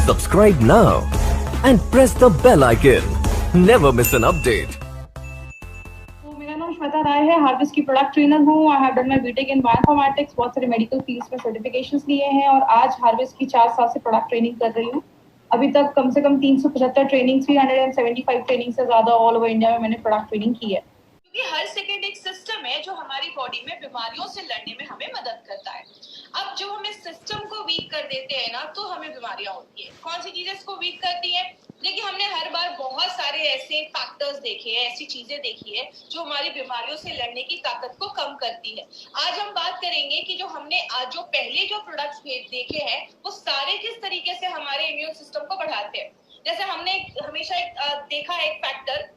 Subscribe now and press the bell icon. Never miss an update. मेरा नाम श्वेता राय है, harvest की प्रोडक्ट ट्रेनर हूँ। I have done my BTech in bioinformatics, बहुत सारे मेडिकल फील्ड्स में सर्टिफिकेशंस लिए हैं और आज हार्वेस्ट की 4 साल से प्रोडक्ट ट्रेनिंग कर रही हूँ। अभी तक कम से कम 375 ट्रेनिंग, 375 ट्रेनिंग से ज्यादा ऑल ओवर इंडिया में मैंने प्रोडक्ट ट्रेनिंग की है। क्योंकि हर सेकेंड एक सिस्टम है जो हमारी बॉडी में बीमारियों से लड़ने में हमें मदद करता है। अब जो हम इस सिस्टम को वीक कर देते हैं ना, तो हमें बीमारियां होती है। कौन सी चीजें इसको वीक करती है? देखिए, हमने हर बार बहुत सारे ऐसे फैक्टर्स देखे हैं, ऐसी चीजें देखी है जो हमारी बीमारियों से लड़ने की ताकत को कम करती है। आज हम बात करेंगे कि जो हमने आज जो पहले जो प्रोडक्ट्स देखे हैं वो सारे किस तरीके से हमारे इम्यून सिस्टम को बढ़ाते हैं। जैसे हमने हमेशा देखा एक फैक्टर,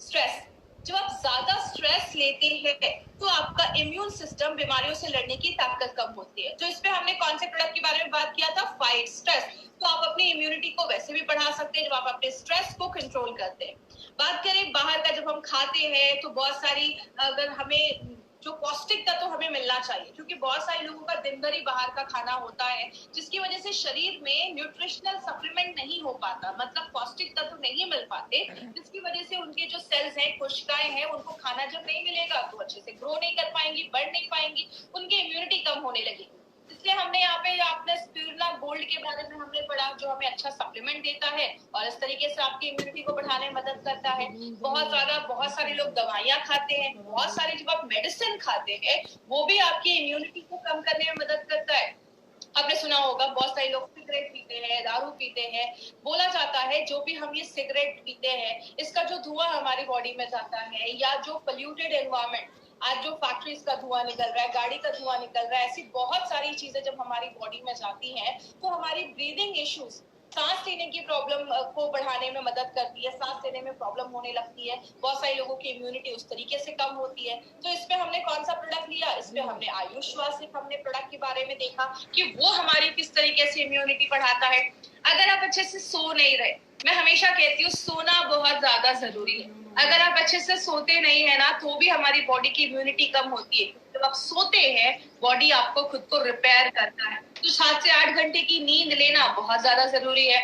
स्ट्रेस। जब आप ज्यादा स्ट्रेस लेते हैं तो आपका इम्यून सिस्टम बीमारियों से लड़ने की ताकत कम होती है। तो इस पे हमने कौन से प्रोडक्ट के बारे में बात किया था? Fight stress. तो आप अपनी इम्यूनिटी को वैसे भी बढ़ा सकते हैं जब आप अपने स्ट्रेस को कंट्रोल करते हैं। बात करें बाहर का, जब हम खाते हैं तो बहुत सारी, अगर हमें जो पौष्टिक तत्व हमें मिलना चाहिए, क्योंकि बहुत सारे लोगों का दिन भर ही बाहर का खाना होता है, जिसकी वजह से शरीर में न्यूट्रिशनल सप्लीमेंट नहीं हो पाता, मतलब पौष्टिक तत्व नहीं मिल पाते, जिसकी वजह से उनके जो सेल्स हैं, कोशिकाएं हैं, उनको खाना जब नहीं मिलेगा तो अच्छे से ग्रो नहीं कर पाएंगी, बढ़ नहीं पाएंगी, उनकी इम्यूनिटी कम होने लगेगी। इसलिए हमने यहाँ पे आपने स्पिरुलिना गोल्ड के बारे में हमने पढ़ा, जो हमें अच्छा सप्लीमेंट देता है और इस तरीके से आपकी इम्यूनिटी को बढ़ाने में मदद करता है। बहुत सारे लोग दवाइयां खाते हैं, बहुत सारे जब आप मेडिसिन खाते हैं वो भी आपकी इम्यूनिटी को कम करने में मदद करता है। आपने सुना होगा बहुत सारे लोग सिगरेट पीते हैं, दारू पीते हैं। बोला जाता है जो भी हम ये सिगरेट पीते हैं, इसका जो धुआं हमारी बॉडी में जाता है, या जो पोल्यूटेड एनवायरमेंट, आज जो फैक्ट्रीज का धुआं निकल रहा है, गाड़ी का धुआं निकल रहा है, ऐसी बहुत सारी चीजें जब हमारी बॉडी में जाती हैं तो हमारी ब्रीदिंग इश्यूज, सांस लेने की प्रॉब्लम को बढ़ाने में मदद करती है, सांस लेने में प्रॉब्लम होने लगती है। बहुत सारे लोगों की इम्यूनिटी उस तरीके से कम होती है। तो इसमें हमने कौन सा प्रोडक्ट लिया? इसमें हमने आयुष वासिक हमने प्रोडक्ट के बारे में देखा कि वो हमारी किस तरीके से इम्यूनिटी बढ़ाता है। अगर आप अच्छे से सो नहीं रहे, मैं हमेशा कहती हूँ सोना बहुत ज्यादा जरूरी है। अगर आप अच्छे से सोते नहीं है ना, तो भी हमारी बॉडी की इम्यूनिटी कम होती है। जब आप सोते हैं, बॉडी आपको खुद को रिपेयर करता है। तो 7 से 8 घंटे की नींद लेना बहुत ज्यादा जरूरी है।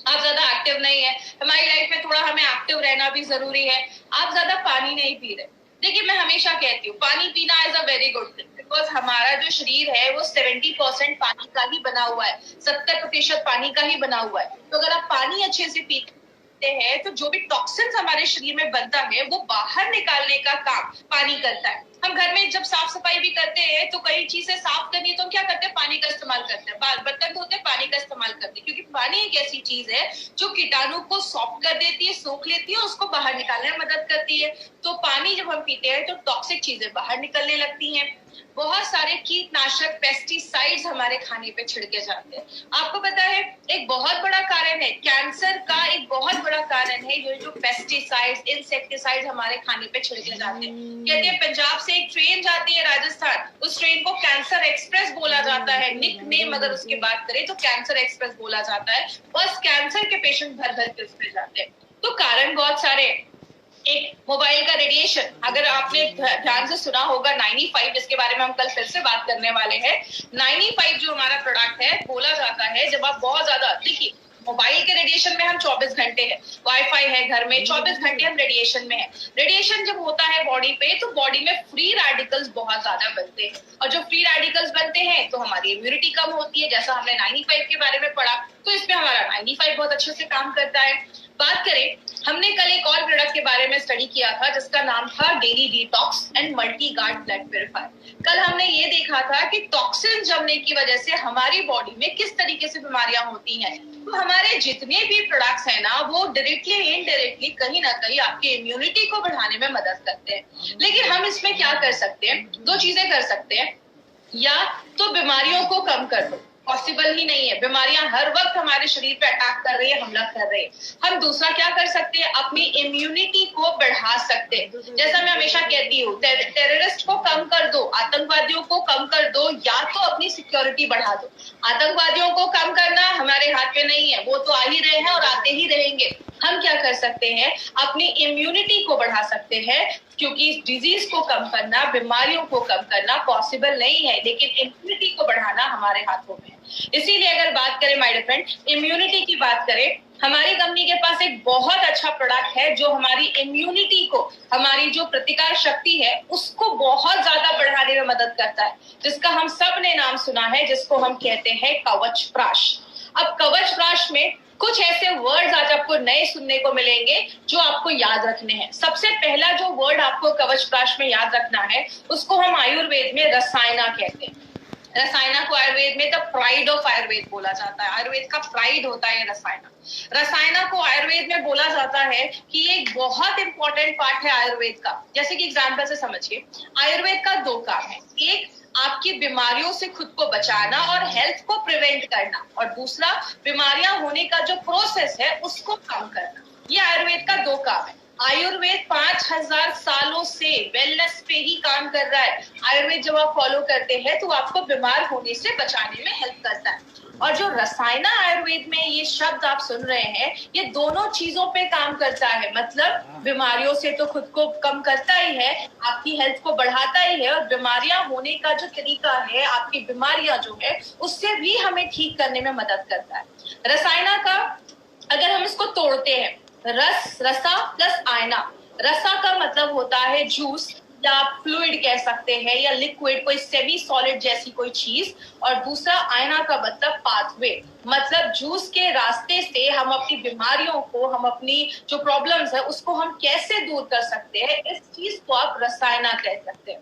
आप ज्यादा एक्टिव नहीं है, हमारी लाइफ में थोड़ा हमें एक्टिव रहना भी जरूरी है। आप ज्यादा पानी नहीं पी रहे। देखिए, मैं हमेशा कहती हूँ पानी पीना is a very good thing, because हमारा जो शरीर है वो 70% पानी का ही बना हुआ है, 70% पानी का ही बना हुआ है। तो अगर आप पानी अच्छे से पीते हैं तो जो भी टॉक्सिन्स हमारे शरीर में बनता है वो बाहर निकालने का काम पानी करता है। हम घर में जब साफ सफाई भी करते हैं तो कई चीजें साफ करनी है तो हम क्या करते हैं? पानी का इस्तेमाल करते हैं। बर्तन धोते हैं, पानी का इस्तेमाल करते हैं, क्योंकि पानी एक ऐसी चीज है जो कीटाणु को सॉफ्ट कर देती है, सोख लेती है, उसको बाहर निकालने में मदद करती है। तो पानी जब हम पीते हैं तो टॉक्सिक चीजें बाहर निकलने लगती हैं। बहुत सारे कीटनाशक, पेस्टिसाइड्स हमारे खाने पे छिड़के जाते हैं। आपको पता है एक बहुत बड़ा कारण है कैंसर का, एक बहुत बड़ा कारण है ये जो पेस्टिसाइड्स, इंसेक्टिसाइड्स हमारे खाने पे छिड़के जाते हैं। कहते हैं पंजाब से एक ट्रेन जाती है राजस्थान, उस ट्रेन को कैंसर एक्सप्रेस बोला जाता है। निक नेम अगर उसकी बात करें तो कैंसर एक्सप्रेस बोला जाता है। बस कैंसर के पेशेंट भर भर के उसमें जाते हैं। तो कारण बहुत सारे। एक मोबाइल का रेडिएशन, अगर आपने ध्यान से सुना होगा 95, इसके बारे में हम कल फिर से बात करने वाले हैं। 95 जो हमारा प्रोडक्ट है, बोला जाता है जब आप बहुत ज्यादा, देखिए मोबाइल के रेडिएशन में हम 24 घंटे है, वाईफाई है घर में, 24 घंटे हम रेडिएशन में है। रेडिएशन जब होता है बॉडी पे तो बॉडी में फ्री रेडिकल्स बहुत ज्यादा बनते हैं, और जो फ्री रेडिकल्स बनते हैं तो हमारी इम्यूनिटी कम होती है। जैसा हमने 95 के बारे में पढ़ा, तो इसमें हमारा 95 बहुत अच्छे से काम करता है। बात करें, हमने कल एक और प्रोडक्ट के बारे में स्टडी किया था जिसका नाम था daily detox and multi guard blood purifier. कल हमने ये देखा था कि टॉक्सिन जमने की वजह से हमारी बॉडी में किस तरीके से बीमारियां होती हैं। तो हमारे जितने भी प्रोडक्ट्स हैं ना, वो डायरेक्टली इनडायरेक्टली कहीं ना कहीं आपकी इम्यूनिटी को बढ़ाने में मदद करते हैं। लेकिन हम इसमें क्या कर सकते हैं? 2 चीजें कर सकते हैं। या तो बीमारियों को कम कर दो, पॉसिबल ही नहीं है, बीमारियां हर वक्त हमारे शरीर पे अटैक कर रही है, हमला कर रही है। हम दूसरा क्या कर सकते हैं? अपनी इम्यूनिटी को बढ़ा सकते हैं। जैसा मैं हमेशा कहती हूँ, टेररिस्ट को कम कर दो, आतंकवादियों को कम कर दो, या तो अपनी सिक्योरिटी बढ़ा दो। आतंकवादियों को कम करना हमारे हाथ में नहीं है, वो तो आ ही रहे हैं और आते ही रहेंगे। हम क्या कर सकते हैं, अपनी इम्यूनिटी को बढ़ा सकते हैं, क्योंकि डिजीज को कम करना, बीमारियों को कम करना पॉसिबल नहीं है, लेकिन इम्यूनिटी को बढ़ाना हमारे हाथों में है। इसीलिए अगर बात करें माय डियर फ्रेंड, इम्यूनिटी की बात करें, हमारी कंपनी के पास एक बहुत अच्छा प्रोडक्ट है जो हमारी इम्यूनिटी को, हमारी जो प्रतिकार शक्ति है उसको बहुत ज्यादा बढ़ाने में मदद करता है, जिसका हम सब ने नाम सुना है, जिसको हम कहते हैं कवच प्राश। अब कवच प्राश में कुछ ऐसे वर्ड्स आज आपको नए सुनने को मिलेंगे जो आपको याद रखने हैं। सबसे पहला जो वर्ड आपको कवच प्राश में याद रखना है, उसको हम आयुर्वेद में रसायना कहते हैं। रसायना को आयुर्वेद में द प्राइड ऑफ आयुर्वेद बोला जाता है, आयुर्वेद का प्राइड होता है रसायना। रसायना को आयुर्वेद में बोला जाता है कि ये एक बहुत इंपॉर्टेंट पार्ट है आयुर्वेद का। जैसे कि एग्जाम्पल से समझिए, आयुर्वेद का 2 काम है, एक आपकी बीमारियों से खुद को बचाना और हेल्थ को प्रिवेंट करना, और दूसरा बीमारियां होने का जो प्रोसेस है उसको कम करना। ये आयुर्वेद का 2 काम है। आयुर्वेद 5000 सालों से वेलनेस पे ही काम कर रहा है। आयुर्वेद जब आप फॉलो करते हैं तो आपको बीमार होने से बचाने में हेल्प करता है। और जो रसायना आयुर्वेद में ये शब्द आप सुन रहे हैं, ये दोनों चीजों पे काम करता है। मतलब बीमारियों से तो खुद को कम करता ही है, आपकी हेल्थ को बढ़ाता ही है, और बीमारियां होने का जो तरीका है, आपकी बीमारियां जो है उससे भी हमें ठीक करने में मदद करता है। रसायना का अगर हम इसको तोड़ते हैं, रसा प्लस आयना। रसा का मतलब होता है जूस, या आप फ्लूइड कह सकते हैं, या लिक्विड, कोई सेमी सॉलिड जैसी कोई चीज। और दूसरा आयना का मतलब पाथवे, मतलब जूस के रास्ते से हम अपनी बीमारियों को, हम अपनी जो प्रॉब्लम्स है उसको हम कैसे दूर कर सकते हैं, इस चीज को आप रसायना कह सकते हैं।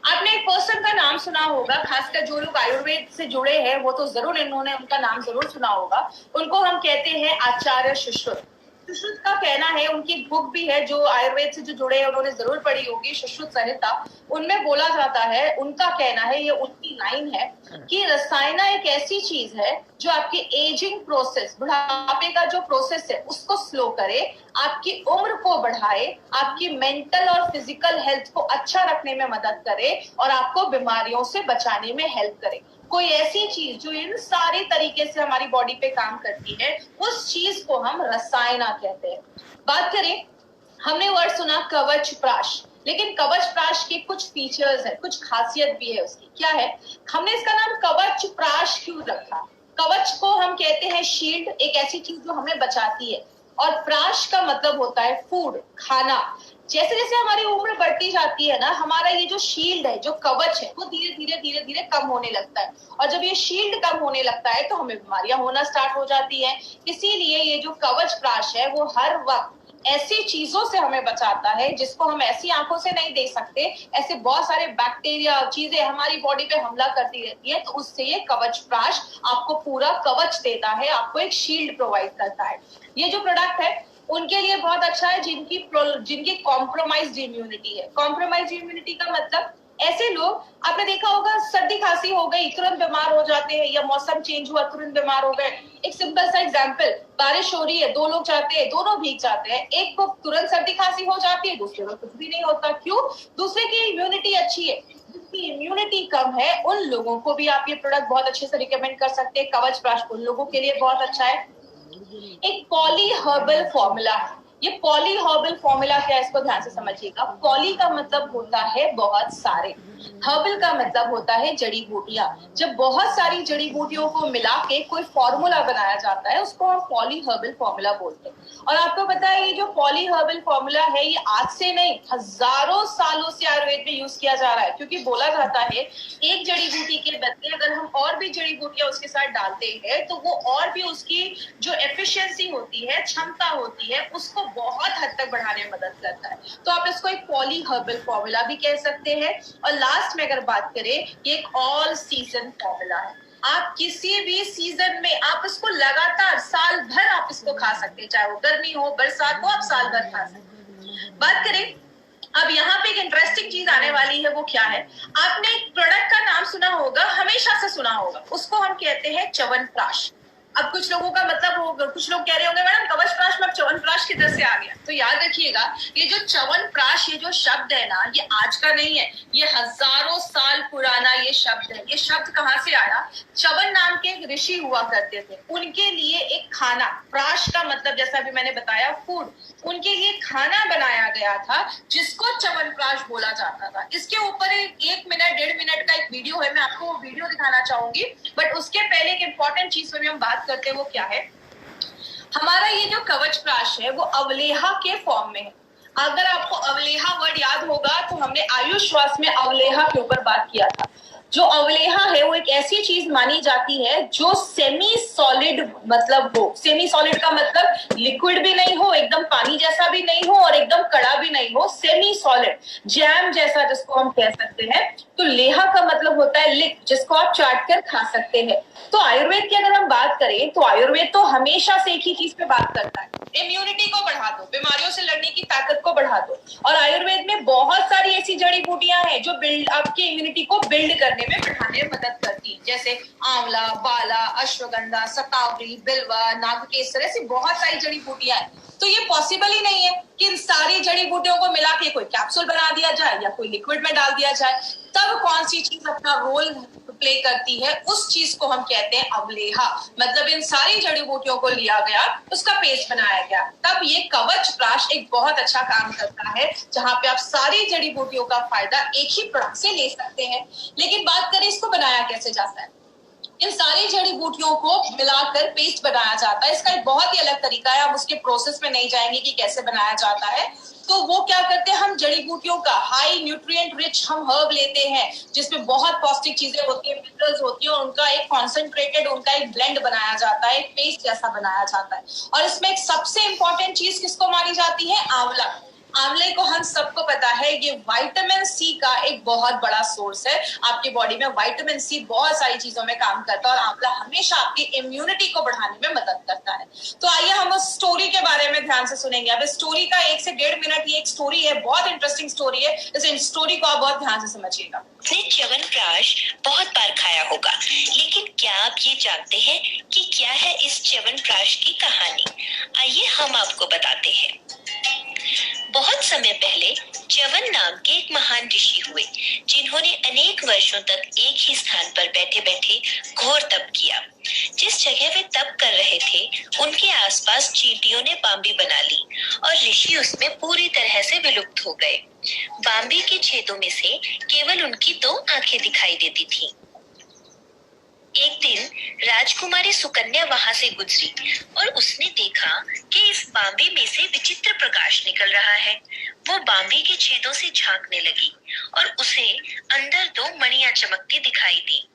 आपने एक पर्सन का नाम सुना होगा, खासकर जो लोग आयुर्वेद से जुड़े हैं वो तो जरूर इन्होंने उनका नाम जरूर सुना होगा। उनको हम कहते हैं आचार्य सुश्रुत। सुश्रुत का कहना है, उनकी बुक भी है जो आयुर्वेद से जो जुड़े हैं उन्होंने जरूर पढ़ी होगी, सुश्रुत संहिता। उनमें बोला जाता है, उनका कहना है, ये उनकी लाइन है कि रसायना एक ऐसी चीज है जो आपकी एजिंग प्रोसेस, बुढ़ापे का जो प्रोसेस है उसको स्लो करे, आपकी उम्र को बढ़ाए, आपकी मेंटल और फिजिकल हेल्थ को अच्छा रखने में मदद करे, और आपको बीमारियों से बचाने में हेल्प करे। कोई ऐसी चीज जो इन सारे तरीके से हमारी बॉडी पे काम करती है, उस चीज को हम रसायना कहते हैं। बात करें, हमने वर्ड सुना कवच प्राश, लेकिन कवच प्राश के कुछ फीचर्स है, कुछ खासियत भी है उसकी। क्या है? हमने इसका नाम कवच प्राश क्यों रखा? कवच को हम कहते हैं शील्ड, एक ऐसी चीज जो हमें बचाती है, और प्राश का मतलब होता है फूड, खाना। जैसे जैसे हमारी उम्र बढ़ती जाती है ना, हमारा ये जो शील्ड है, जो कवच है, वो धीरे धीरे कम होने लगता है। और जब ये शील्ड कम होने लगता है तो हमें बीमारियां होना स्टार्ट हो जाती हैं। इसीलिए ये जो कवच प्राश है वो हर वक्त ऐसी चीजों से हमें बचाता है जिसको हम ऐसी आंखों से नहीं देख सकते। ऐसे बहुत सारे बैक्टीरिया, चीजें हमारी बॉडी पे हमला करती रहती है, तो उससे ये कवच प्राश आपको पूरा कवच देता है, आपको एक शील्ड प्रोवाइड करता है। ये जो प्रोडक्ट है उनके लिए बहुत अच्छा है जिनकी कॉम्प्रोमाइज्ड इम्यूनिटी है। कॉम्प्रोमाइज्ड इम्यूनिटी का मतलब ऐसे लोग, आपने देखा होगा सर्दी खांसी हो गई तुरंत बीमार हो जाते हैं, या मौसम चेंज हुआ तुरंत बीमार हो गए। एक सिंपल सा एग्जांपल, बारिश हो रही है, 2 लोग जाते हैं, दोनों भीग जाते हैं, एक को तुरंत सर्दी खांसी हो जाती है, दूसरे को कुछ भी नहीं होता। क्यों? दूसरे की इम्यूनिटी अच्छी है। जिसकी इम्यूनिटी कम है उन लोगों को भी आप ये प्रोडक्ट बहुत अच्छे से रिकमेंड कर सकते हैं। कवच प्राश उन लोगों के लिए बहुत अच्छा है। एक पॉली हर्बल फॉर्मूला है। ये पॉली हर्बल फॉर्मूला क्या है, इसको ध्यान से समझिएगा। पॉली का मतलब होता है बहुत सारे, हर्बल का मतलब होता है जड़ी बूटियां। जब बहुत सारी जड़ी बूटियों को मिला के कोई फॉर्मूला बनाया जाता है उसको हम पॉली हर्बल फॉर्मूला बोलते हैं। और आपको पता है ये जो पॉली हर्बल फॉर्मूला है ये आज से नहीं, हजारों सालों से आयुर्वेद में यूज किया जा रहा है। क्योंकि बोला जाता है एक जड़ी बूटी के बदले अगर हम और भी जड़ी बूटियां उसके साथ डालते हैं तो वो और भी उसकी जो एफिशिएंसी होती है, क्षमता होती है, उसको बहुत हद तक बढ़ाने में मदद करता है। तो आप इसको एक पॉली हर्बल फॉर्मूला भी कह सकते हैं। और लास्ट में अगर बात करें, ये एक ऑल सीजन फॉर्मूला है। आप किसी भी सीजन में आप इसको लगातार साल भर आप इसको खा सकते हैं, चाहे वो गर्मी हो, बरसात हो, आप साल भर खा सकते हैं। बात करें, अब यहाँ पे एक इंटरेस्टिंग चीज आने वाली है, वो क्या है? आपने एक प्रोडक्ट का नाम सुना होगा, हमेशा से सुना होगा, उसको हम कहते हैं च्यवनप्राश। अब कुछ लोगों का मतलब होगा, कुछ लोग कह रहे होंगे मैडम कवच प्राश में अब च्यवनप्राश किधर से आ गया। तो याद रखिएगा ये जो च्यवनप्राश, ये जो शब्द है ना, ये आज का नहीं है, ये हजारों साल पुराना ये शब्द है। ये शब्द कहाँ से आया? च्यवन नाम के एक ऋषि हुआ करते थे, उनके लिए एक खाना, प्राश का मतलब जैसा अभी मैंने बताया फूड, उनके लिए खाना बनाया गया था जिसको च्यवनप्राश बोला जाता था। इसके ऊपर एक मिनट 1.5 मिनट का एक वीडियो है, मैं आपको वो वीडियो दिखाना चाहूंगी। बट उसके पहले एक इंपॉर्टेंट चीज में हम बात करते हैं, वो क्या है? हमारा ये जो कवच प्राश है वो अवलेहा के फॉर्म में है। अगर आपको अवलेहा वर्ड याद होगा तो हमने आयुष श्वास में अवलेहा के ऊपर बात किया था। जो अवलेहा है वो एक ऐसी चीज मानी जाती है जो सेमी सॉलिड मतलब हो। सेमी सॉलिड का मतलब लिक्विड भी नहीं हो, एकदम पानी जैसा भी नहीं हो और एकदम कड़ा भी नहीं हो, सेमी सॉलिड, जैम जैसा जिसको हम कह सकते हैं। तो लेहा का मतलब होता है लिक, जिसको आप चाट कर खा सकते हैं। तो आयुर्वेद की अगर हम बात करें तो आयुर्वेद तो हमेशा से एक ही चीज पे बात करता है, इम्यूनिटी को बढ़ा दो, बीमारियों से लड़ने की ताकत को बढ़ा दो। और आयुर्वेद में बहुत सारी ऐसी जड़ी बूटियां हैं जो आपकी इम्यूनिटी को बिल्ड करने में, बढ़ाने में मदद करती है, जैसे आंवला, बाला, अश्वगंधा, सतावरी, बिल्वा, नागकेसर, ऐसी बहुत सारी जड़ी बूटियां हैं। तो ये पॉसिबल ही नहीं है कि इन सारी जड़ी बूटियों को मिला के कोई कैप्सूल बना दिया जाए या कोई लिक्विड में डाल दिया जाए। तब कौन सी चीज अपना रोल प्ले करती है, उस चीज को हम कहते हैं अवलेहा। मतलब इन सारी जड़ी बूटियों को लिया गया, उसका पेस्ट बनाया गया, तब ये कवच प्राश एक बहुत अच्छा काम करता है, जहां पे आप सारी जड़ी बूटियों का फायदा एक ही प्रोडक्ट से ले सकते हैं। लेकिन बात करें इसको बनाया कैसे जाता है। इन सारी जड़ी बूटियों को मिलाकर पेस्ट बनाया जाता है। इसका एक बहुत ही अलग तरीका है, हम उसके प्रोसेस में नहीं जाएंगे कि कैसे बनाया जाता है। तो वो क्या करते हैं, हम जड़ी बूटियों का हाई न्यूट्रिएंट रिच हम हर्ब लेते हैं जिसमें बहुत पौष्टिक चीजें होती है, मिनरल्स होती है, और उनका एक कॉन्सेंट्रेटेड, उनका एक ब्लेंड बनाया जाता है, एक पेस्ट जैसा बनाया जाता है। और इसमें एक सबसे इंपॉर्टेंट चीज किसको मानी जाती है? आंवला। आंवले को हम सबको पता है ये विटामिन सी का एक बहुत बड़ा सोर्स है। आपकी बॉडी में विटामिन सी बहुत सारी चीजों में काम करता है और आंवला हमेशा आपकी इम्यूनिटी को बढ़ाने में मदद करता है। तो आइए हम उस स्टोरी के बारे में ध्यान से सुनेंगे। अब इस स्टोरी का 1 से 1.5 मिनट ये एक स्टोरी है, बहुत इंटरेस्टिंग स्टोरी है। इस स्टोरी को आप बहुत ध्यान से समझिएगा। आपने च्यवनप्राश बहुत बार खाया होगा, लेकिन क्या आप ये जानते हैं कि क्या है इस च्यवनप्राश की कहानी? आइए हम आपको बताते हैं। बहुत समय पहले च्यवन नाम के एक महान ऋषि हुए, जिन्होंने अनेक वर्षों तक एक ही स्थान पर बैठे बैठे घोर तप किया। जिस जगह वे तप कर रहे थे उनके आसपास चींटियों ने बांबी बना ली और ऋषि उसमें पूरी तरह से विलुप्त हो गए। बांबी के छेदों में से केवल उनकी 2 आंखें दिखाई देती थीं। एक दिन राजकुमारी सुकन्या वहां से गुजरी और उसने देखा कि इस बांबी में से विचित्र प्रकाश निकल रहा है। वो बांबी के छेदों से झांकने लगी और उसे अंदर 2 मणियां चमकती दिखाई दी।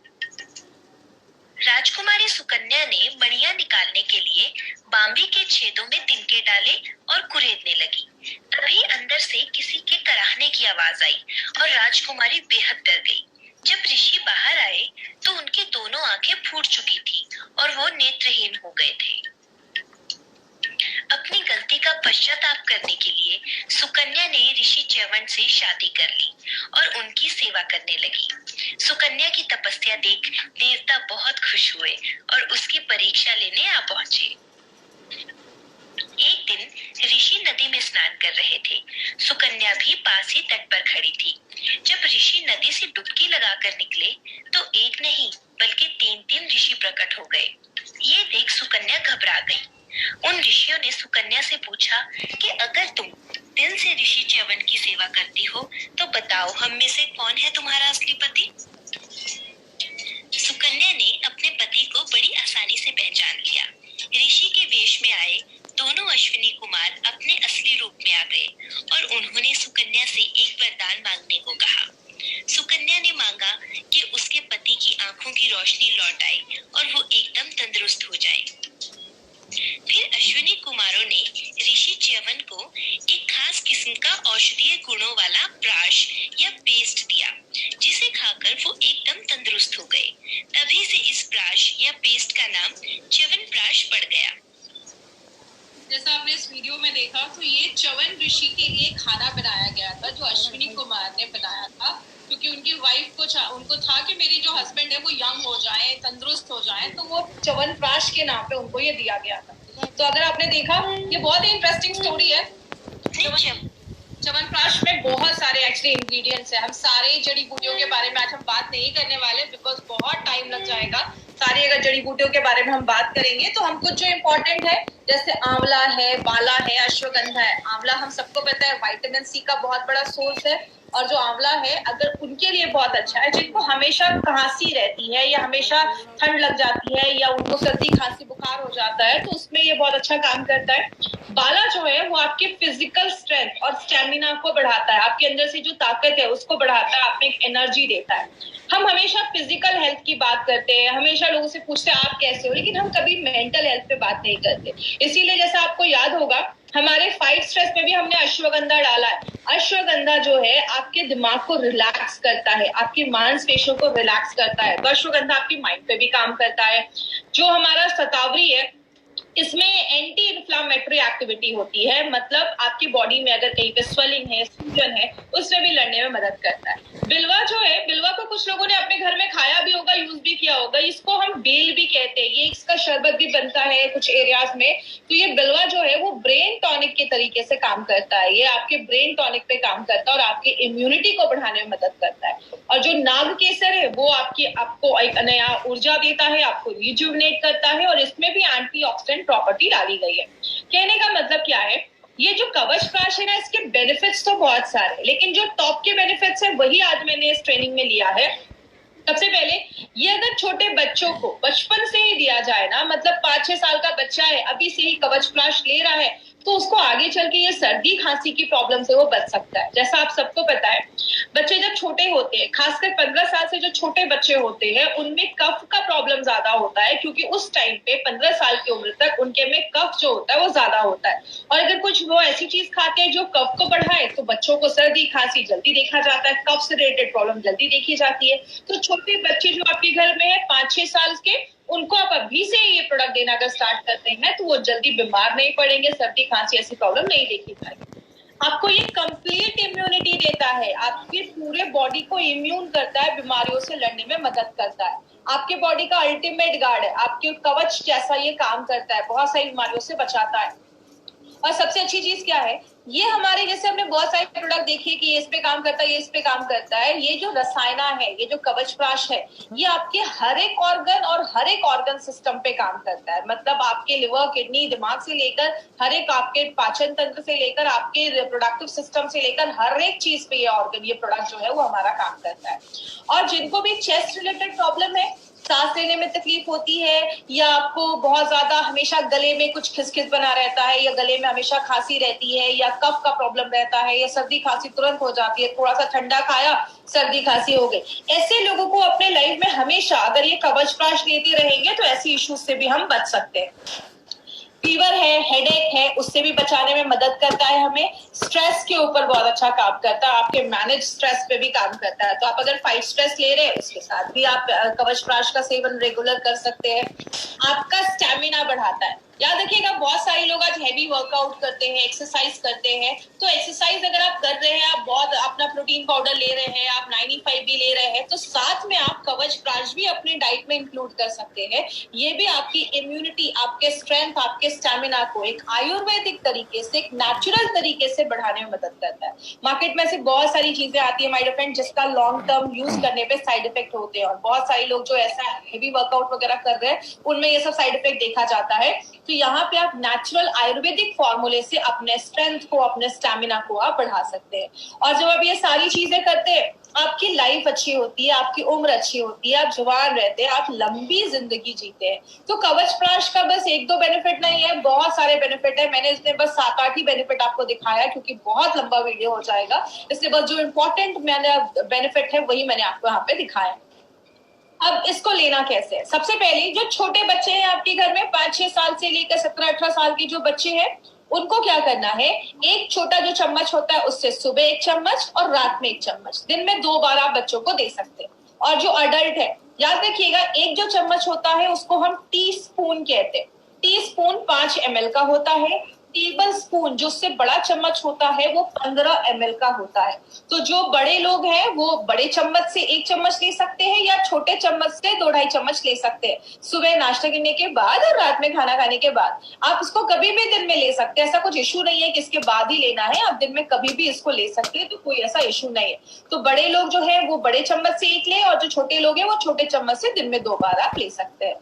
राजकुमारी सुकन्या ने मणियां निकालने के लिए बांबी के छेदों में तिनके डाले और कुरेदने लगी। तभी अंदर से किसी के कराहने की आवाज आई और राजकुमारी बेहद डर गई। जब ऋषि बाहर आए तो उनकी दोनों आंखें फूट चुकी थी और वो नेत्रहीन हो गए थे। अपनी गलती का पश्चाताप करने के लिए सुकन्या ने ऋषि च्यवन से शादी कर ली और उनकी सेवा करने लगी। सुकन्या की तपस्या देख देवता बहुत खुश हुए और उसकी परीक्षा लेने आ पहुंचे। एक दिन ऋषि नदी में स्नान कर रहे थे। सुकन्या भी पास ही तट पर खड़ी थी। जब ऋषि नदी से डुबकी लगाकर निकले तो एक नहीं बल्कि 3 ऋषि प्रकट हो गए। ये देख सुकन्या घबरा गई। उन ऋषियों ने सुकन्या से पूछा कि अगर तुम दिल से ऋषि च्यवन की सेवा करती हो तो बताओ हम में से कौन है तुम्हारा असली पति? सुकन्या ने अपने पति को बड़ी आसानी से पहचान लिया। ऋषि के वेश में आए दोनों अश्विनी कुमार अपने असली रूप में आ गए और उन्होंने सुकन्या से एक वरदान मांगने को कहा। सुकन्या ने मांगा कि उसके पति की आंखों की रोशनी लौट आए और वो एकदम तंदुरुस्त हो जाए। फिर अश्विनी कुमारों ने ऋषि च्यवन को एक खास किस्म का औषधीय गुणों वाला प्राश या पेस्ट दिया, जिसे खाकर वो एकदम तंदुरुस्त हो गए। तभी से इस प्राश या पेस्ट का नाम च्यवनप्राश पड़ गया। जैसा आपने इस वीडियो में देखा तो ये च्यवन ऋषि के लिए खाना बनाया गया था जो अश्विनी कुमार ने बनाया था, क्योंकि उनकी वाइफ को उनको था कि मेरी जो हस्बैंड है वो यंग हो जाए, तंदुरुस्त हो जाए, तो वो च्यवनप्राश के नाम पे उनको ये दिया गया था। तो अगर आपने देखा, ये बहुत ही इंटरेस्टिंग स्टोरी है। च्यवनप्राश में बहुत सारे एक्चुअली इंग्रेडिएंट्स है। हम सारे जड़ी बूटियों के बारे में आज हम बात नहीं करने वाले, बिकॉज बहुत टाइम लग जाएगा। सारी अगर जड़ी बूटियों के बारे में हम बात करेंगे तो हम कुछ जो इम्पोर्टेंट है, जैसे आंवला है, बाला है, अश्वगंधा है। आंवला हम सबको पता है विटामिन सी का बहुत बड़ा सोर्स है, और जो आंवला है अगर उनके लिए बहुत अच्छा है जिनको हमेशा खांसी रहती है या हमेशा ठंड लग जाती है या उनको सर्दी खांसी बुखार हो जाता है, तो उसमें ये बहुत अच्छा काम करता है। बाला जो है वो आपके फिजिकल स्ट्रेंथ और स्टेमिना को बढ़ाता है, आपके अंदर से जो ताकत है उसको बढ़ाता है, आपको एक एनर्जी देता है। हम हमेशा फिजिकल हेल्थ की बात करते हैं, हमेशा लोगों से पूछते हैं आप कैसे हो, लेकिन हम कभी मेंटल हेल्थ पे बात नहीं करते। इसीलिए जैसा आपको याद होगा, हमारे फाइट स्ट्रेस में भी हमने अश्वगंधा डाला है। अश्वगंधा जो है आपके दिमाग को रिलैक्स करता है, आपकी मांसपेशियों को रिलैक्स करता है। तो अश्वगंधा आपकी माइंड पे भी काम करता है। जो हमारा शतावरी है, इसमें एंटी इन्फ्लामेटरी एक्टिविटी होती है, मतलब आपकी बॉडी में अगर कहीं पे स्वेलिंग है, सूजन है, उसमें भी लड़ने में मदद करता है। बिलवा जो है, बिलवा को कुछ लोगों ने अपने घर में खाया भी होगा, यूज भी किया होगा। इसको हम बेल भी कहते हैं, ये इसका शरबत भी बनता है कुछ एरियाज में। तो ये बिलवा जो है वो ब्रेन टॉनिक के तरीके से काम करता है, ये आपके ब्रेन टॉनिक पे काम करता है और आपकी इम्यूनिटी को बढ़ाने में मदद करता है। और जो नाग केसर है वो आपको एक नया ऊर्जा देता है, आपको रिजुवनेट करता है, और इसमें भी एंटीऑक्सीडेंट प्रॉपर्टी डाली गई है। कहने का मतलब क्या है, ये जो कवचप्राश है ना, इसके बेनिफिट्स तो बहुत सारे, लेकिन जो टॉप के बेनिफिट्स है वही आज मैंने इस ट्रेनिंग में लिया है। सबसे पहले, ये अगर छोटे बच्चों को बचपन से ही दिया जाए ना, मतलब 5-6 साल का बच्चा है, अभी से ही कवचप्राश ले रहा है, तो उसको आगे चल के ये सर्दी खांसी की प्रॉब्लम से वो बच सकता है। जैसा आप सबको पता है, बच्चे जब छोटे होते हैं, खासकर 15 साल से जो छोटे बच्चे होते हैं, उनमें कफ का प्रॉब्लम ज्यादा होता है, क्योंकि उस टाइम पे 15 साल की उम्र तक उनके में कफ जो होता है वो ज्यादा होता है। और अगर कुछ वो ऐसी चीज खाते हैं जो कफ को बढ़ाए, तो बच्चों को सर्दी खांसी जल्दी देखा जाता है, कफ से रिलेटेड प्रॉब्लम जल्दी देखी जाती है। तो छोटे बच्चे जो आपके घर में है 5-6 साल के, उनको आप अभी से ये प्रोडक्ट देना अगर स्टार्ट करते हैं तो वो जल्दी बीमार नहीं पड़ेंगे, सर्दी खांसी ऐसी प्रॉब्लम नहीं देखी जाएगी। आपको ये कंप्लीट इम्यूनिटी देता है, आपके पूरे बॉडी को इम्यून करता है, बीमारियों से लड़ने में मदद करता है, आपके बॉडी का अल्टीमेट गार्ड है, आपके कवच जैसा ये काम करता है, बहुत सारी बीमारियों से बचाता है। और सबसे अच्छी चीज क्या है, ये हमारे जैसे हमने बहुत सारे प्रोडक्ट देखे कि ये इस पे काम करता है, ये इस पे काम करता है, ये जो रसायना है, ये जो कवचप्राश है, ये आपके हर एक ऑर्गन और हर एक ऑर्गन सिस्टम पे काम करता है। मतलब आपके लिवर, किडनी, दिमाग से लेकर हर एक, आपके पाचन तंत्र से लेकर आपके रिप्रोडक्टिव सिस्टम से लेकर हर एक चीज पे ये ऑर्गन, ये प्रोडक्ट जो है वो हमारा काम करता है। और जिनको भी चेस्ट रिलेटेड प्रॉब्लम है, सांस लेने में तकलीफ होती है, या आपको बहुत ज्यादा हमेशा गले में कुछ खिसखिस बना रहता है, या गले में हमेशा खांसी रहती है, या कफ का प्रॉब्लम रहता है, या सर्दी खांसी तुरंत हो जाती है, थोड़ा सा ठंडा खाया सर्दी खांसी हो गई, ऐसे लोगों को अपने लाइफ में हमेशा अगर ये कवचप्राश लेते रहेंगे तो ऐसी इश्यूज से भी हम बच सकते हैं। फीवर है, हेडेक है, उससे भी बचाने में मदद करता है हमें। स्ट्रेस के ऊपर बहुत अच्छा काम करता है, आपके मैनेज स्ट्रेस पे भी काम करता है। तो आप अगर फाइट स्ट्रेस ले रहे हैं, उसके साथ भी आप कवचप्राश का सेवन रेगुलर कर सकते हैं। आपका स्टैमिना बढ़ाता है। याद रखिएगा, बहुत सारे लोग आज हैवी वर्कआउट करते हैं, एक्सरसाइज करते हैं, तो एक्सरसाइज अगर आप कर रहे हैं, आप बहुत अपना प्रोटीन पाउडर ले रहे हैं, आप 95 भी ले रहे हैं, तो साथ में आप कवचप्राश भी अपने डाइट में इंक्लूड कर सकते हैं। ये भी आपकी इम्यूनिटी, आपके स्ट्रेंथ, आपके स्टैमिना को एक आयुर्वेदिक तरीके से, एक नेचुरल तरीके से बढ़ाने में मदद करता है। मार्केट में से बहुत सारी चीजें आती है माय डियर फ्रेंड, जिसका लॉन्ग टर्म यूज करने पे साइड इफेक्ट होते हैं, और बहुत सारे लोग जो ऐसा हेवी वर्कआउट वगैरह कर रहे हैं, उनमें ये सब साइड इफेक्ट देखा जाता है। तो यहाँ पे आप नेचुरल आयुर्वेदिक फॉर्मूले से अपने स्ट्रेंथ को, अपने स्टैमिना को आप बढ़ा सकते हैं। और जब आप ये सारी चीजें करते हैं, आपकी लाइफ अच्छी होती है, आपकी उम्र अच्छी होती है, आप जवान रहते हैं, आप लंबी जिंदगी जीते हैं। तो कवचप्राश का बस 1-2 बेनिफिट नहीं है, बहुत सारे बेनिफिट है। मैंने इसमें बस 7-8 ही बेनिफिट आपको दिखाया, क्योंकि बहुत लंबा वीडियो हो जाएगा, इसलिए बस जो इम्पोर्टेंट मैंने बेनिफिट है वही मैंने आपको यहाँ पे दिखाया। अब इसको लेना कैसे है? सबसे पहले जो छोटे बच्चे हैं आपके घर में, 5-6 साल से लेकर 17-18 साल के जो बच्चे हैं, उनको क्या करना है, एक छोटा जो चम्मच होता है उससे सुबह 1 चम्मच और रात में 1 चम्मच, दिन में 2 बार आप बच्चों को दे सकते हैं। और जो अडल्ट है, याद रखिएगा, एक जो चम्मच होता है उसको हम टी स्पून कहते हैं। टी स्पून 5 ml का होता है। टेबल स्पून जो उससे बड़ा चम्मच होता है वो 15 ml का होता है। तो जो बड़े लोग हैं वो बड़े चम्मच से 1 चम्मच ले सकते हैं या छोटे चम्मच से 2-2.5 चम्मच ले सकते हैं। सुबह नाश्ता करने के बाद और रात में खाना खाने के बाद आप इसको कभी भी दिन में ले सकते हैं। ऐसा कुछ इशू नहीं है कि इसके बाद ही लेना है, आप दिन में कभी भी इसको ले सकते हैं, तो कोई ऐसा इशू नहीं है। तो बड़े लोग जो है वो बड़े चम्मच से 1 लें और जो छोटे लोग हैं वो छोटे चम्मच से दिन में 2 बार आप ले सकते हैं।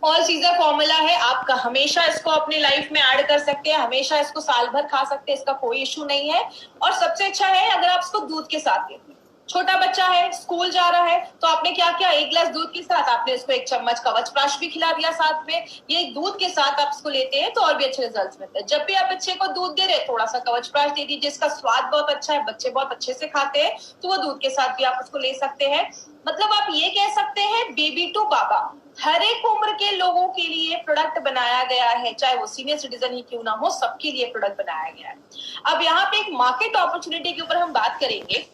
ऑल सीजर फॉर्मूला है, आप हमेशा इसको अपनी लाइफ में ऐड कर सकते हैं, हमेशा इसको साल भर खा सकते हैं, इसका कोई इशू नहीं है। और सबसे अच्छा है अगर आप इसको दूध के साथ लेते हैं। छोटा बच्चा है, स्कूल जा रहा है, तो आपने क्या किया, 1 गिलास दूध के साथ आपने इसको 1 चम्मच कवचप्राश भी खिला दिया साथ में। ये दूध के साथ आप इसको लेते हैं तो और भी अच्छे रिजल्ट्स मिलते हैं। जब भी आप बच्चे को दूध दे रहे हैं थोड़ा सा कवचप्राश दे दीजिए, इसका स्वाद बहुत अच्छा है, बच्चे बहुत अच्छे से खाते हैं, तो वो दूध के साथ भी आप उसको ले सकते हैं। मतलब आप ये कह सकते हैं बेबी टू बाबा, हर एक उम्र के लोगों के लिए प्रोडक्ट बनाया गया है, चाहे वो सीनियर सिटीजन ही क्यों ना हो, सबके लिए प्रोडक्ट बनाया गया है। अब यहाँ पे एक मार्केट अपॉर्चुनिटी के ऊपर हम बात करेंगे।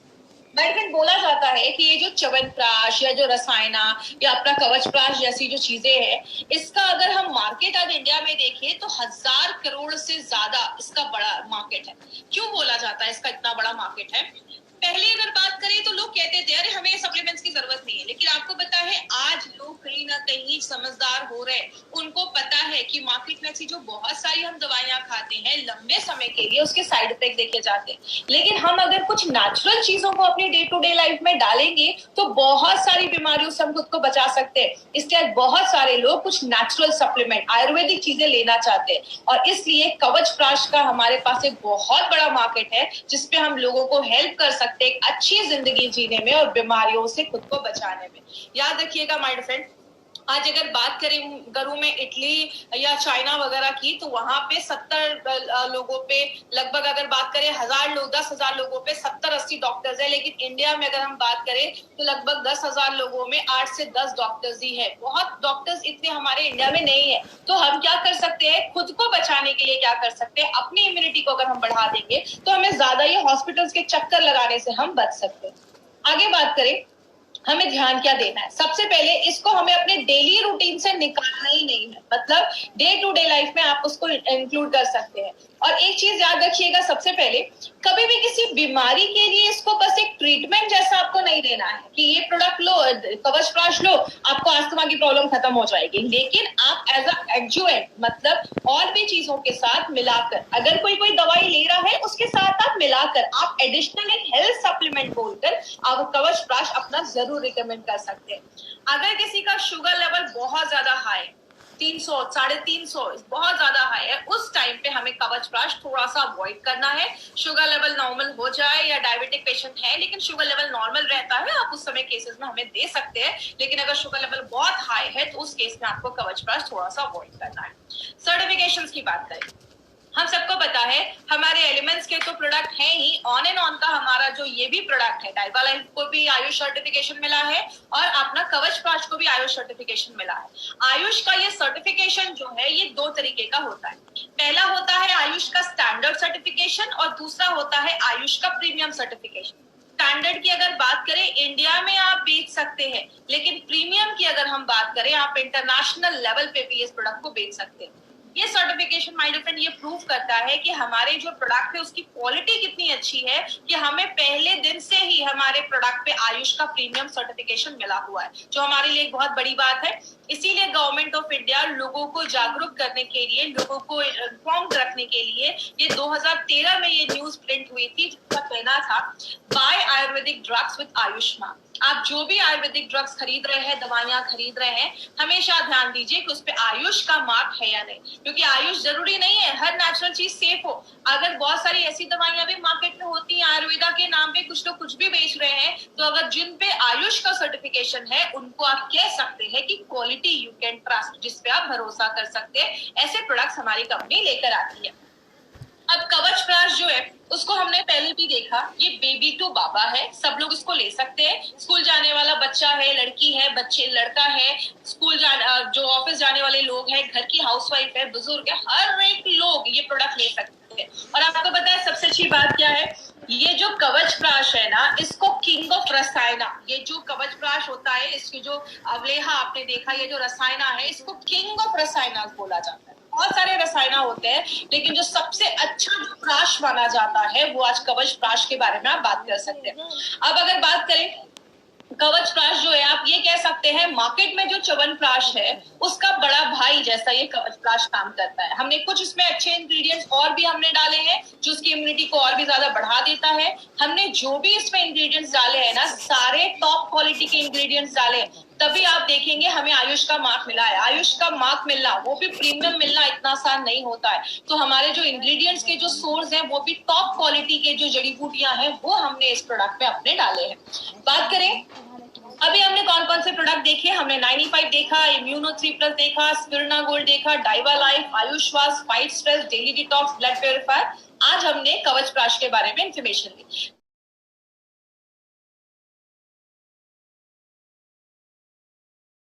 मेडिकल बोला जाता है कि ये जो च्यवनप्राश या जो रसायना या अपना कवचप्राश जैसी जो चीजें हैं, इसका अगर हम मार्केट आज इंडिया में देखें तो 1000 करोड़ से ज्यादा इसका बड़ा मार्केट है। क्यों बोला जाता है इसका इतना बड़ा मार्केट है? पहले अगर बात करें तो लोग कहते थे अरे हमें सप्लीमेंट्स की जरूरत नहीं है, लेकिन आपको पता है आज लोग कहीं ना कहीं समझदार हो रहे हैं। उनको पता है कि मार्केट में ऐसी जो बहुत सारी हम दवाइयां खाते हैं लंबे समय के लिए उसके साइड इफेक्ट देखे जाते हैं, लेकिन हम अगर कुछ नेचुरल चीजों को अपनी डे टू डे लाइफ में डालेंगे तो बहुत सारी बीमारियों से हम खुद को बचा सकते हैं। इसलिए बहुत सारे लोग कुछ नेचुरल सप्लीमेंट आयुर्वेदिक चीजें लेना चाहते हैं और इसलिए कवचप्राश का हमारे पास एक बहुत बड़ा मार्केट है जिसपे हम लोगों को हेल्प कर सकते हैं एक अच्छी जिंदगी जीने में और बीमारियों से खुद को बचाने में। याद रखिएगा माय फ्रेंड, आज अगर बात करूं मैं इटली या चाइना वगैरह की तो वहां पे 70 लोगों पे लगभग अगर बात करें 1000 लोग 10,000 लोगों पे 70-80 डॉक्टर्स है, लेकिन इंडिया में अगर हम बात करें तो लगभग 10,000 लोगों में 8 से 10 डॉक्टर्स ही है। बहुत डॉक्टर्स इतने हमारे इंडिया में नहीं है। तो हम क्या कर सकते हैं, खुद को बचाने के लिए क्या कर सकते हैं, अपनी इम्यूनिटी को अगर हम बढ़ा देंगे तो हमें ज्यादा ये हॉस्पिटल्स के चक्कर लगाने से हम बच सकते हैं। आगे बात करें हमें ध्यान क्या देना है, सबसे पहले इसको हमें अपने डेली रूटीन से निकालना ही नहीं है। मतलब डे टू डे लाइफ में आप उसको इंक्लूड कर सकते हैं। और एक चीज याद रखिएगा, सबसे पहले कभी भी किसी बीमारी के लिए इसको बस एक ट्रीटमेंट जैसा आपको नहीं देना है कि ये प्रोडक्ट लो, कवचप्राश लो, आपको अस्थमा की प्रॉब्लम खत्म हो जाएगी। लेकिन आप एज अ एडजुवेंट मतलब और भी चीजों के साथ मिलाकर, अगर कोई दवाई ले रहा है उसके साथ आप मिलाकर आप एडिशनल एक हेल्थ सप्लीमेंट बोलकर आप कवचप्राश अपना जरूर रिकमेंड कर सकते हैं। अगर किसी का शुगर लेवल बहुत ज्यादा हाई 300, 350 बहुत ज्यादा हाई है, उस टाइम पे हमें कवचप्राश थोड़ा सा अवॉइड करना है। शुगर लेवल नॉर्मल हो जाए या डायबिटिक पेशेंट है लेकिन शुगर लेवल नॉर्मल रहता है, आप उस समय केसेस में हमें दे सकते हैं। लेकिन अगर शुगर लेवल बहुत हाई है तो उस केस में आपको कवचप्राश थोड़ा सा अवॉइड करना है। सर्टिफिकेशंस की बात करें, हम सबको पता है हमारे एलिमेंट्स के तो प्रोडक्ट है ही, ऑन एंड ऑन का हमारा जो ये भी प्रोडक्ट है डाइबा लाइफ को भी आयुष सर्टिफिकेशन मिला है और अपना कवचप्राश को भी आयुष सर्टिफिकेशन मिला है। आयुष का ये सर्टिफिकेशन जो है ये 2 तरीके का होता है। पहला होता है आयुष का स्टैंडर्ड सर्टिफिकेशन और दूसरा होता है आयुष का प्रीमियम सर्टिफिकेशन। स्टैंडर्ड की अगर बात करें इंडिया में आप बेच सकते हैं, लेकिन प्रीमियम की अगर हम बात करें आप इंटरनेशनल लेवल पे भी इस प्रोडक्ट को बेच सकते हैं। ये सर्टिफिकेशन माय डियर फ्रेंड ये प्रूव करता है कि हमारे जो प्रोडक्ट है उसकी क्वालिटी कितनी अच्छी है कि हमें पहले दिन से ही हमारे प्रोडक्ट पे आयुष का प्रीमियम सर्टिफिकेशन मिला हुआ है, जो हमारे लिए एक बहुत बड़ी बात है। इसीलिए गवर्नमेंट ऑफ इंडिया लोगों को जागरूक करने के लिए, लोगों को इन्फॉर्म्ड रखने के लिए ये 2013 में ये न्यूज प्रिंट हुई थी जिसका कहना था by ayurvedic drugs with Ayushman. आप जो भी आयुर्वेदिक ड्रग्स खरीद रहे हैं, दवाइयां खरीद रहे हैं, हमेशा ध्यान दीजिए कि उस पे आयुष का मार्क है या नहीं, क्योंकि आयुष जरूरी नहीं है हर नेचुरल चीज सेफ हो। अगर बहुत सारी ऐसी दवाइयां भी मार्केट में होती हैं आयुर्वेदा के नाम पे, कुछ लोग कुछ भी बेच रहे हैं, तो अगर जिन पे आयुष का सर्टिफिकेशन है उनको आप कह सकते हैं कि क्वालिटी यू कैन ट्रस्ट, जिसपे आप भरोसा कर सकते हैं। ऐसे प्रोडक्ट्स हमारी कंपनी लेकर आती है। अब कवचप्राश जो है उसको हमने पहले भी देखा, ये बेबी टू बाबा है, सब लोग इसको ले सकते हैं। स्कूल जाने वाला बच्चा है, लड़की है, लड़का है, स्कूल जो ऑफिस जाने वाले लोग हैं, घर की हाउसवाइफ है, बुजुर्ग है, हर एक लोग ये प्रोडक्ट ले सकते हैं। और आपको पता है सबसे अच्छी बात क्या है, ये जो कवचप्राश है ना, इसको किंग ऑफ रसायना, ये जो कवचप्राश होता है इसकी जो अवलेहा आपने देखा, ये जो रसायना है इसको किंग ऑफ रसायना बोला जाता है। बहुत सारे रसायन होते हैं, लेकिन जो सबसे अच्छा जो प्राश माना जाता है वो आज कवच प्राश के बारे में आप बात कर सकते हैं। अब अगर बात करें कवच प्राश जो है, आप ये कह सकते हैं मार्केट में जो च्यवनप्राश है उसका बड़ा भाई जैसा ये कवच प्राश काम करता है। हमने कुछ इसमें अच्छे इंग्रेडिएंट्स और भी हमने डाले हैं जो उसकी इम्यूनिटी को और भी ज्यादा बढ़ा देता है। हमने जो भी इसमें इंग्रेडिएंट्स डाले हैं ना, सारे टॉप क्वालिटी के इंग्रेडिएंट्स डाले, तभी आप देखेंगे हमें आयुष का मार्क मिला है। आयुष का मार्क मिलना, वो भी प्रीमियम मिलना इतना आसान नहीं होता है। तो हमारे जो इंग्रेडिएंट्स के जो सोर्स हैं वो भी टॉप क्वालिटी के जो जड़ी बूटियां हैं वो हमने इस प्रोडक्ट में अपने डाले हैं। बात करें अभी हमने कौन कौन से प्रोडक्ट देखे, हमने 95 देखा, इम्यूनो 3+ देखा, स्पिरुलिना गोल्ड देखा, Diva life, Ayushwas, fight stress, daily detox, blood purifier. आज हमने कवच प्राश के बारे में इंफॉर्मेशन दी।